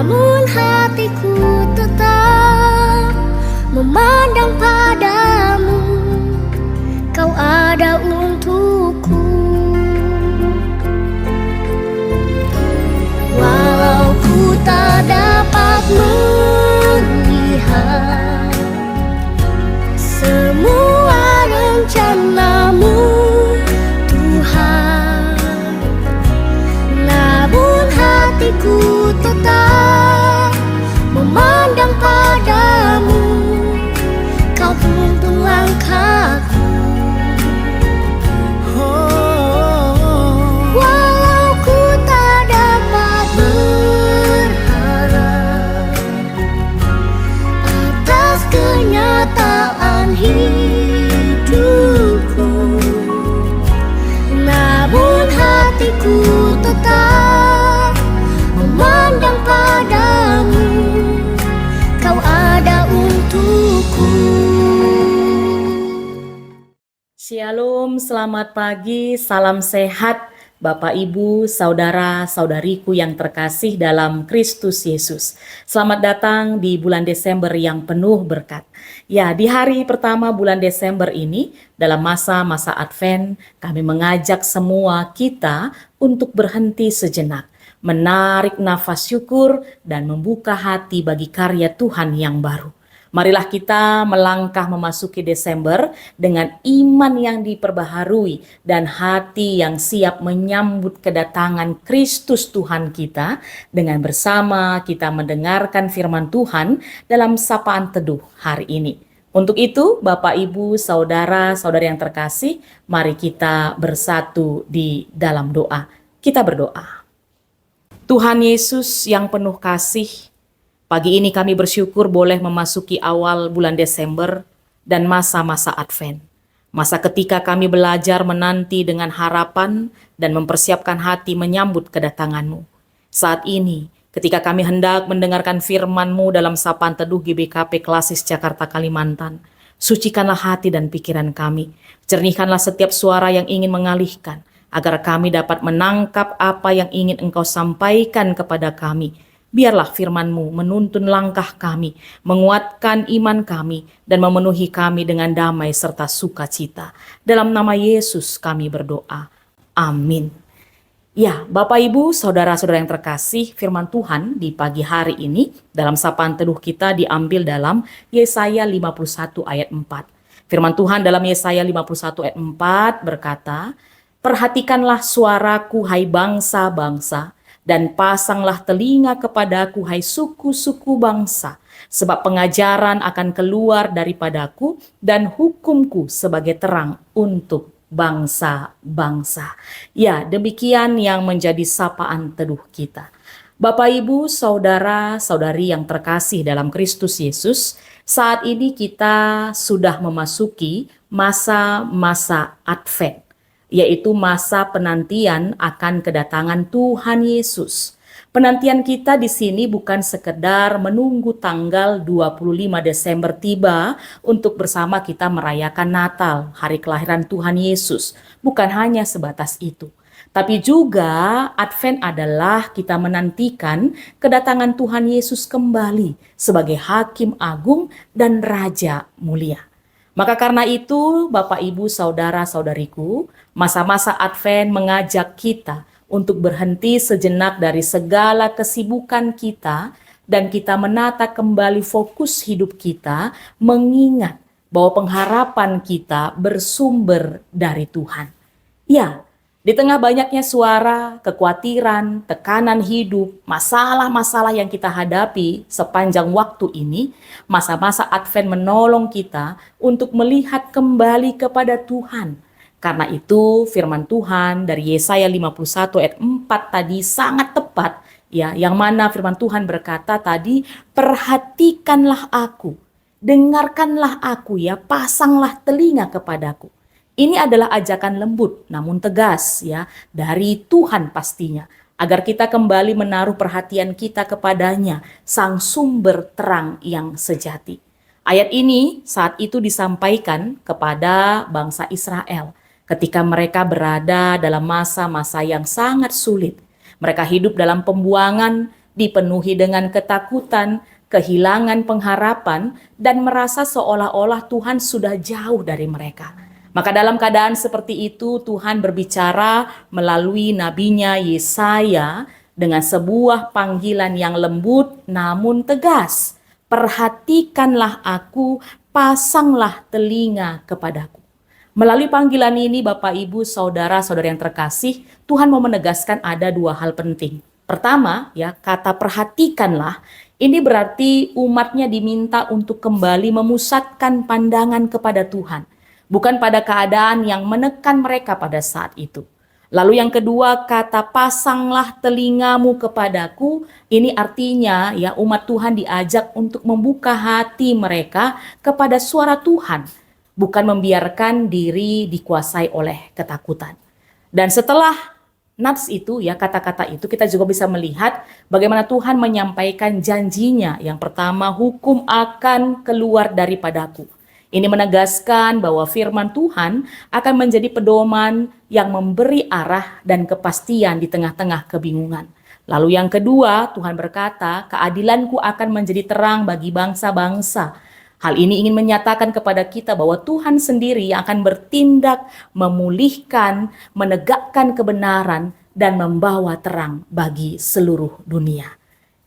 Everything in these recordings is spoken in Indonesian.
namun hatiku tetap memandang padamu. Kau ada untukku. Walau ku tak dapat melihat semua rencanamu, Tuhan, namun hatiku tetap memandang padamu. Kau tuntun langkahku. Walau ku tak dapat berharap atas kenyataan hidupku, namun hatiku tetap memandang padamu. Kau ada untukku. Shalom, selamat pagi, salam sehat Bapak Ibu, saudara-saudariku yang terkasih dalam Kristus Yesus. Selamat datang di bulan Desember yang penuh berkat. Ya, di hari pertama bulan Desember ini, dalam masa-masa Advent, kami mengajak semua kita untuk berhenti sejenak, menarik nafas syukur dan membuka hati bagi karya Tuhan yang baru. Marilah kita melangkah memasuki Desember dengan iman yang diperbaharui dan hati yang siap menyambut kedatangan Kristus Tuhan kita, dengan bersama kita mendengarkan firman Tuhan dalam sapaan teduh hari ini. Untuk itu, Bapak, Ibu, saudara-saudari yang terkasih, mari kita bersatu di dalam doa. Kita berdoa. Tuhan Yesus yang penuh kasih, pagi ini kami bersyukur boleh memasuki awal bulan Desember dan masa-masa Advent. Masa ketika kami belajar menanti dengan harapan dan mempersiapkan hati menyambut kedatangan-Mu. Saat ini, ketika kami hendak mendengarkan firman-Mu dalam sapaan teduh GBKP Klasis Jakarta Kalimantan, sucikanlah hati dan pikiran kami. Jernihkanlah setiap suara yang ingin mengalihkan, agar kami dapat menangkap apa yang ingin Engkau sampaikan kepada kami. Biarlah firman-Mu menuntun langkah kami, menguatkan iman kami, dan memenuhi kami dengan damai serta sukacita. Dalam nama Yesus kami berdoa. Amin. Ya, Bapak, Ibu, saudara-saudara yang terkasih, firman Tuhan di pagi hari ini dalam sapaan teduh kita diambil dalam Yesaya 51 ayat 4. Firman Tuhan dalam Yesaya 51 ayat 4 berkata, "Perhatikanlah suaraku, hai bangsa-bangsa, dan pasanglah telinga kepadaku, hai suku-suku bangsa, sebab pengajaran akan keluar daripadaku dan hukumku sebagai terang untuk bangsa-bangsa." Ya, demikian yang menjadi sapaan teduh kita. Bapak, Ibu, saudara-saudari yang terkasih dalam Kristus Yesus, saat ini kita sudah memasuki masa-masa Advent, yaitu masa penantian akan kedatangan Tuhan Yesus. Penantian kita di sini bukan sekedar menunggu tanggal 25 Desember tiba untuk bersama kita merayakan Natal, hari kelahiran Tuhan Yesus. Bukan hanya sebatas itu. Tapi juga Advent adalah kita menantikan kedatangan Tuhan Yesus kembali sebagai Hakim Agung dan Raja Mulia. Maka karena itu, Bapak, Ibu, saudara-saudariku, masa-masa Advent mengajak kita untuk berhenti sejenak dari segala kesibukan kita dan kita menata kembali fokus hidup kita, mengingat bahwa pengharapan kita bersumber dari Tuhan. Ya, di tengah banyaknya suara, kekhawatiran, tekanan hidup, masalah-masalah yang kita hadapi sepanjang waktu ini, masa-masa Advent menolong kita untuk melihat kembali kepada Tuhan. Karena itu firman Tuhan dari Yesaya 51 ayat 4 tadi sangat tepat, ya, yang mana firman Tuhan berkata tadi, "Perhatikanlah aku, dengarkanlah aku, ya, pasanglah telinga kepadaku." Ini adalah ajakan lembut namun tegas, ya, dari Tuhan pastinya, agar kita kembali menaruh perhatian kita kepadanya, sang sumber terang yang sejati. Ayat ini saat itu disampaikan kepada bangsa Israel ketika mereka berada dalam masa-masa yang sangat sulit. Mereka hidup dalam pembuangan, dipenuhi dengan ketakutan, kehilangan pengharapan, dan merasa seolah-olah Tuhan sudah jauh dari mereka. Maka dalam keadaan seperti itu Tuhan berbicara melalui nabinya Yesaya dengan sebuah panggilan yang lembut namun tegas. Perhatikanlah aku, pasanglah telinga kepadaku. Melalui panggilan ini Bapak Ibu Saudara-saudara yang terkasih, Tuhan mau menegaskan ada dua hal penting. Pertama, ya, kata perhatikanlah ini berarti umatnya diminta untuk kembali memusatkan pandangan kepada Tuhan, bukan pada keadaan yang menekan mereka pada saat itu. Lalu yang kedua, kata pasanglah telingamu kepadaku, ini artinya ya umat Tuhan diajak untuk membuka hati mereka kepada suara Tuhan, bukan membiarkan diri dikuasai oleh ketakutan. Dan setelah nats itu ya kata-kata itu kita juga bisa melihat bagaimana Tuhan menyampaikan janjinya. Yang pertama, hukum akan keluar daripadaku. Ini menegaskan bahwa firman Tuhan akan menjadi pedoman yang memberi arah dan kepastian di tengah-tengah kebingungan. Lalu yang kedua, Tuhan berkata, keadilanku akan menjadi terang bagi bangsa-bangsa. Hal ini ingin menyatakan kepada kita bahwa Tuhan sendiri yang akan bertindak, memulihkan, menegakkan kebenaran, dan membawa terang bagi seluruh dunia.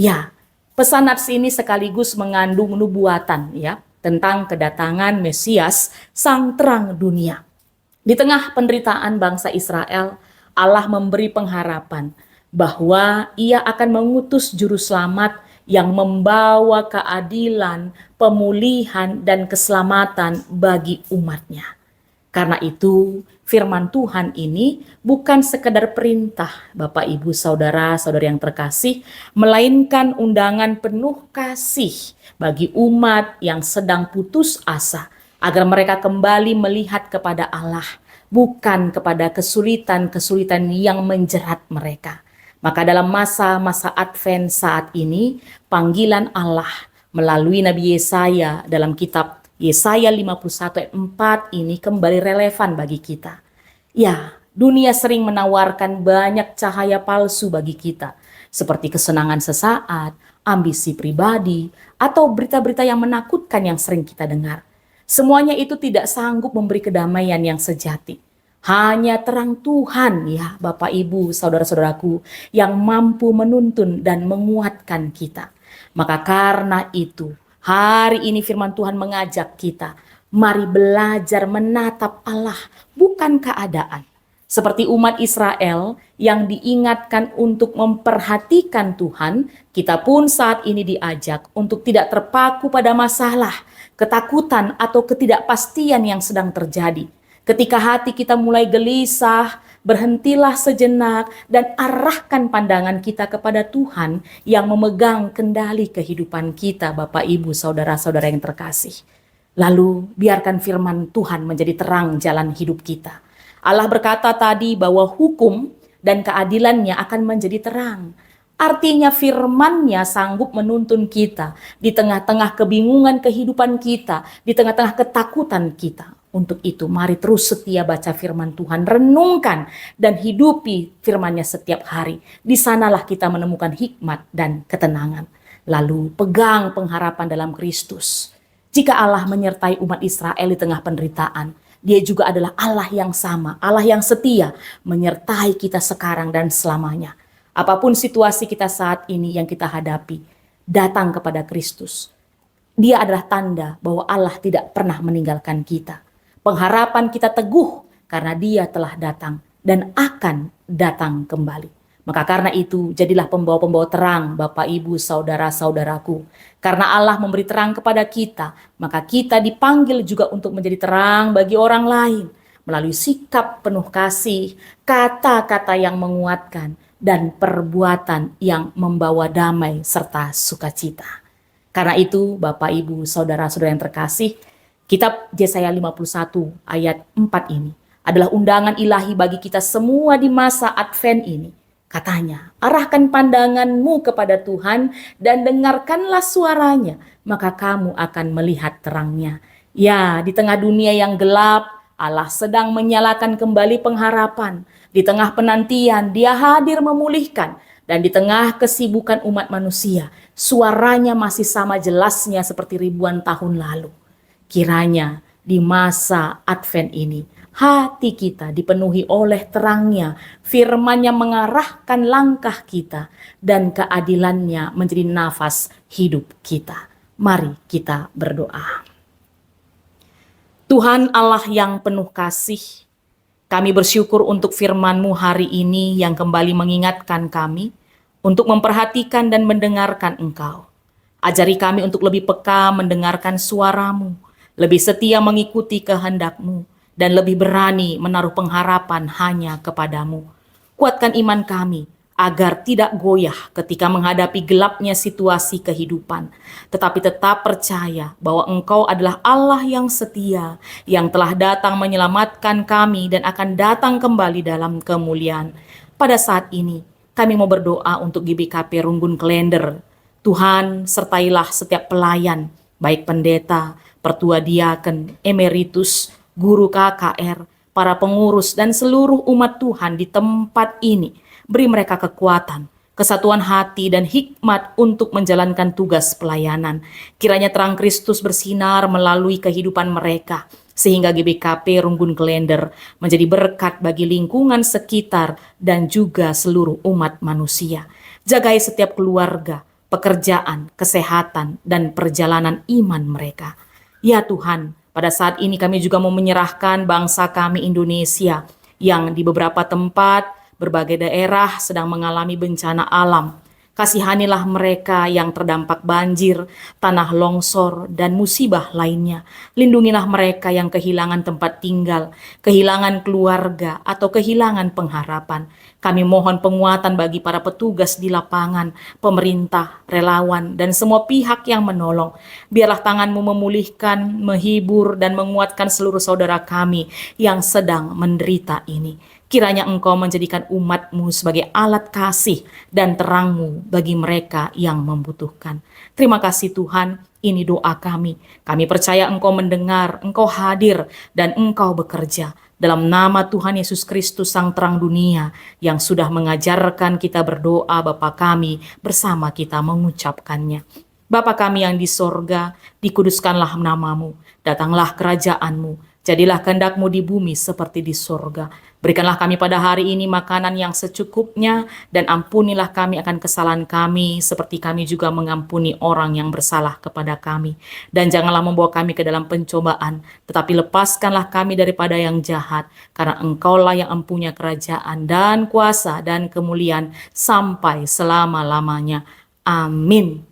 Ya, pesan nats ini sekaligus mengandung nubuatan ya, tentang kedatangan Mesias, sang terang dunia. Di tengah penderitaan bangsa Israel, Allah memberi pengharapan bahwa Ia akan mengutus juru selamat yang membawa keadilan, pemulihan, dan keselamatan bagi umatnya. Karena itu, firman Tuhan ini bukan sekedar perintah, Bapak, Ibu, Saudara-saudari yang terkasih, melainkan undangan penuh kasih bagi umat yang sedang putus asa, agar mereka kembali melihat kepada Allah, bukan kepada kesulitan-kesulitan yang menjerat mereka. Maka dalam masa-masa Advent saat ini, panggilan Allah melalui Nabi Yesaya dalam kitab Yesaya 51 ayat 4 ini kembali relevan bagi kita. Ya, dunia sering menawarkan banyak cahaya palsu bagi kita, seperti kesenangan sesaat, ambisi pribadi, atau berita-berita yang menakutkan yang sering kita dengar. Semuanya itu tidak sanggup memberi kedamaian yang sejati. Hanya terang Tuhan ya Bapak Ibu Saudara-saudaraku yang mampu menuntun dan menguatkan kita. Maka karena itu hari ini firman Tuhan mengajak kita, mari belajar menatap Allah, bukan keadaan. Seperti umat Israel yang diingatkan untuk memperhatikan Tuhan, kita pun saat ini diajak untuk tidak terpaku pada masalah, ketakutan atau ketidakpastian yang sedang terjadi. Ketika hati kita mulai gelisah, berhentilah sejenak dan arahkan pandangan kita kepada Tuhan yang memegang kendali kehidupan kita, Bapak, Ibu, Saudara-saudara yang terkasih. Lalu biarkan firman Tuhan menjadi terang jalan hidup kita. Allah berkata tadi bahwa hukum dan keadilannya akan menjadi terang. Artinya firman-Nya sanggup menuntun kita di tengah-tengah kebingungan kehidupan kita, di tengah-tengah ketakutan kita. Untuk itu mari terus setia baca firman Tuhan, renungkan dan hidupi firman-Nya setiap hari. Di sanalah kita menemukan hikmat dan ketenangan. Lalu pegang pengharapan dalam Kristus. Jika Allah menyertai umat Israel di tengah penderitaan, Dia juga adalah Allah yang sama, Allah yang setia, menyertai kita sekarang dan selamanya. Apapun situasi kita saat ini yang kita hadapi, datang kepada Kristus. Dia adalah tanda bahwa Allah tidak pernah meninggalkan kita. Pengharapan kita teguh karena Dia telah datang dan akan datang kembali. Maka karena itu jadilah pembawa-pembawa terang Bapak, Ibu, Saudara-saudaraku. Karena Allah memberi terang kepada kita, maka kita dipanggil juga untuk menjadi terang bagi orang lain. Melalui sikap penuh kasih, kata-kata yang menguatkan, dan perbuatan yang membawa damai serta sukacita. Karena itu Bapak, Ibu, Saudara-saudara yang terkasih, kitab Yesaya 51 ayat 4 ini adalah undangan ilahi bagi kita semua di masa Advent ini. Katanya, arahkan pandanganmu kepada Tuhan dan dengarkanlah suaranya, maka kamu akan melihat terangnya. Ya, di tengah dunia yang gelap, Allah sedang menyalakan kembali pengharapan. Di tengah penantian, Dia hadir memulihkan Dan di tengah kesibukan umat manusia, suaranya masih sama jelasnya seperti ribuan tahun lalu. Kiranya di masa Advent ini, hati kita dipenuhi oleh terangnya, firman yang mengarahkan langkah kita, dan keadilannya menjadi nafas hidup kita. Mari kita berdoa. Tuhan Allah yang penuh kasih, kami bersyukur untuk firman-Mu hari ini yang kembali mengingatkan kami untuk memperhatikan dan mendengarkan Engkau. Ajari kami untuk lebih peka mendengarkan suara-Mu, lebih setia mengikuti kehendak-Mu, dan lebih berani menaruh pengharapan hanya kepadamu. Kuatkan iman kami agar tidak goyah ketika menghadapi gelapnya situasi kehidupan, tetapi tetap percaya bahwa Engkau adalah Allah yang setia, yang telah datang menyelamatkan kami dan akan datang kembali dalam kemuliaan. Pada saat ini, kami mau berdoa untuk GBKP Runggun Klender. Tuhan, sertailah setiap pelayan, baik pendeta, pertua diaken, emeritus, guru KKR, para pengurus, dan seluruh umat Tuhan di tempat ini. Beri mereka kekuatan, kesatuan hati, dan hikmat untuk menjalankan tugas pelayanan. Kiranya terang Kristus bersinar melalui kehidupan mereka, sehingga GBKP Runggun Klender menjadi berkat bagi lingkungan sekitar dan juga seluruh umat manusia. Jagai setiap keluarga, pekerjaan, kesehatan, dan perjalanan iman mereka. Ya Tuhan, pada saat ini kami juga mau menyerahkan bangsa kami Indonesia yang di beberapa tempat, berbagai daerah sedang mengalami bencana alam. Kasihanilah mereka yang terdampak banjir, tanah longsor, dan musibah lainnya. Lindungilah mereka yang kehilangan tempat tinggal, kehilangan keluarga, atau kehilangan pengharapan. Kami mohon penguatan bagi para petugas di lapangan, pemerintah, relawan, dan semua pihak yang menolong. Biarlah tangan-Mu memulihkan, menghibur, dan menguatkan seluruh saudara kami yang sedang menderita ini. Kiranya Engkau menjadikan umat-Mu sebagai alat kasih dan terang-Mu bagi mereka yang membutuhkan. Terima kasih Tuhan, ini doa kami. Kami percaya Engkau mendengar, Engkau hadir, dan Engkau bekerja. Dalam nama Tuhan Yesus Kristus Sang Terang Dunia yang sudah mengajarkan kita berdoa, Bapa kami, bersama kita mengucapkannya. Bapa kami yang di sorga, dikuduskanlah nama-Mu, datanglah kerajaan-Mu. Jadilah kehendak-Mu di bumi seperti di sorga. Berikanlah kami pada hari ini makanan yang secukupnya, dan ampunilah kami akan kesalahan kami, seperti kami juga mengampuni orang yang bersalah kepada kami. Dan janganlah membawa kami ke dalam pencobaan, tetapi lepaskanlah kami daripada yang jahat, karena Engkaulah yang empunya kerajaan dan kuasa dan kemuliaan sampai selama-lamanya. Amin.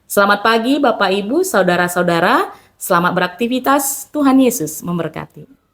Selamat pagi Bapak Ibu, Saudara-saudara. Selamat beraktivitas, Tuhan Yesus memberkati.